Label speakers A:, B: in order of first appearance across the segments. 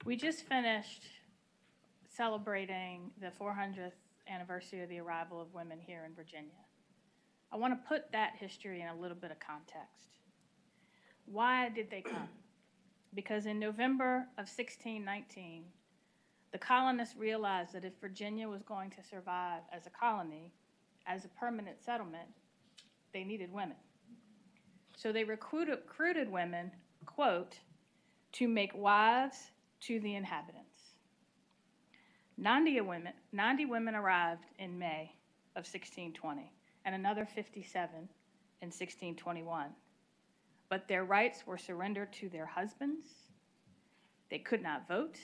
A: We just finished celebrating the 400th anniversary of the arrival of women here in Virginia. I want to put that history in a little bit of context. Why did they come? Because in November of 1619, the colonists realized that if Virginia was going to survive as a colony, as a permanent settlement, they needed women. So they recruited women, quote, to make wives to the inhabitants. 90 women arrived in May of 1620 and another 57 in 1621. But their rights were surrendered to their husbands. They could not vote.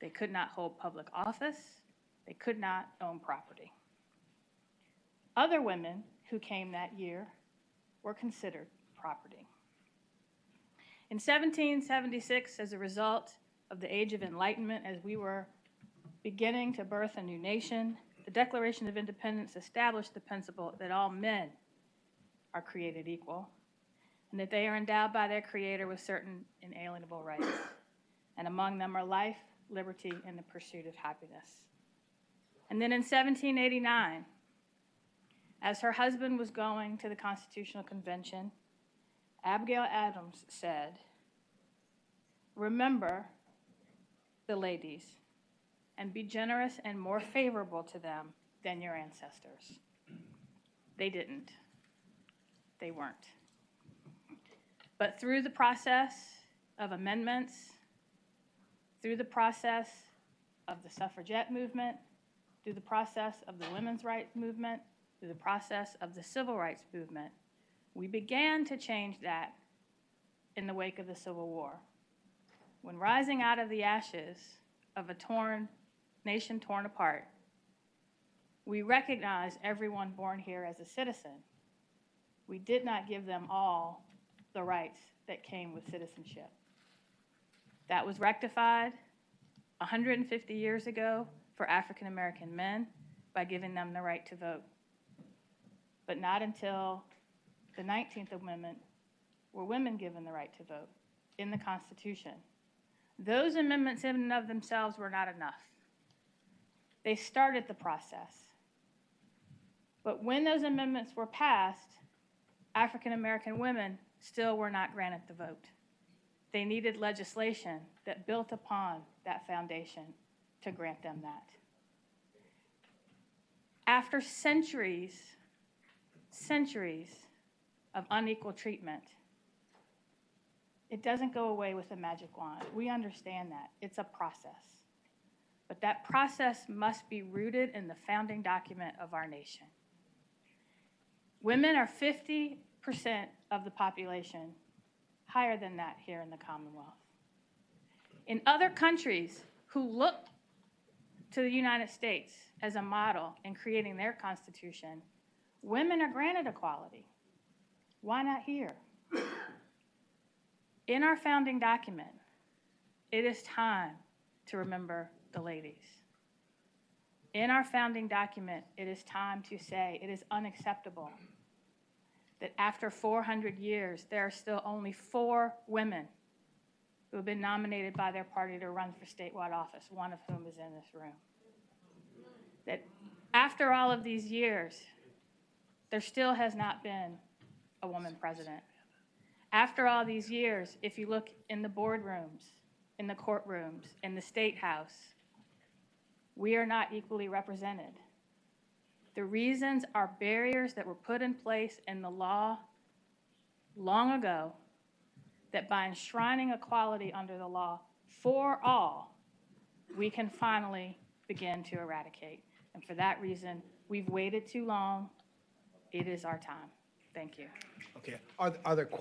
A: They could not hold public office. They could not own property. Other women who came that year were considered property. In 1776, as a result of the Age of Enlightenment, as we were beginning to birth a new nation, the Declaration of Independence established the principle that all men are created equal and that they are endowed by their Creator with certain inalienable rights, and among them are life, liberty, and the pursuit of happiness. And then in 1789, as her husband was going to the Constitutional Convention, Abigail Adams said, "Remember the ladies and be generous and more favorable to them than your ancestors." They didn't. They weren't. But through the process of amendments, through the process of the suffragette movement, through the process of the women's rights movement, through the process of the civil rights movement, we began to change that in the wake of the Civil War. When rising out of the ashes of a nation torn apart, we recognized everyone born here as a citizen. We did not give them all the rights that came with citizenship. That was rectified 150 years ago for African American men by giving them the right to vote. But not until the 19th Amendment were women given the right to vote in the Constitution. Those amendments in and of themselves were not enough. They started the process. But when those amendments were passed, African American women still were not granted the vote. They needed legislation that built upon that foundation to grant them that. After centuries of unequal treatment, it doesn't go away with a magic wand. We understand that. It's a process. But that process must be rooted in the founding document of our nation. Women are 50% of the population, higher than that here in the Commonwealth. In other countries who look to the United States as a model in creating their constitution, women are granted equality. Why not here? In our founding document, it is time to remember the ladies. In our founding document, it is time to say it is unacceptable that after 400 years, there are still only 4 women who have been nominated by their party to run for statewide office, one of whom is in this room. That after all of these years, there still has not been a woman president. After all these years, if you look in the boardrooms, in the courtrooms, in the State House, we are not equally represented. The reasons are barriers that were put in place in the law long ago that by enshrining equality under the law for all, we can finally begin to eradicate. And for that reason, we've waited too long. It is our time. Thank you.
B: Okay. Are there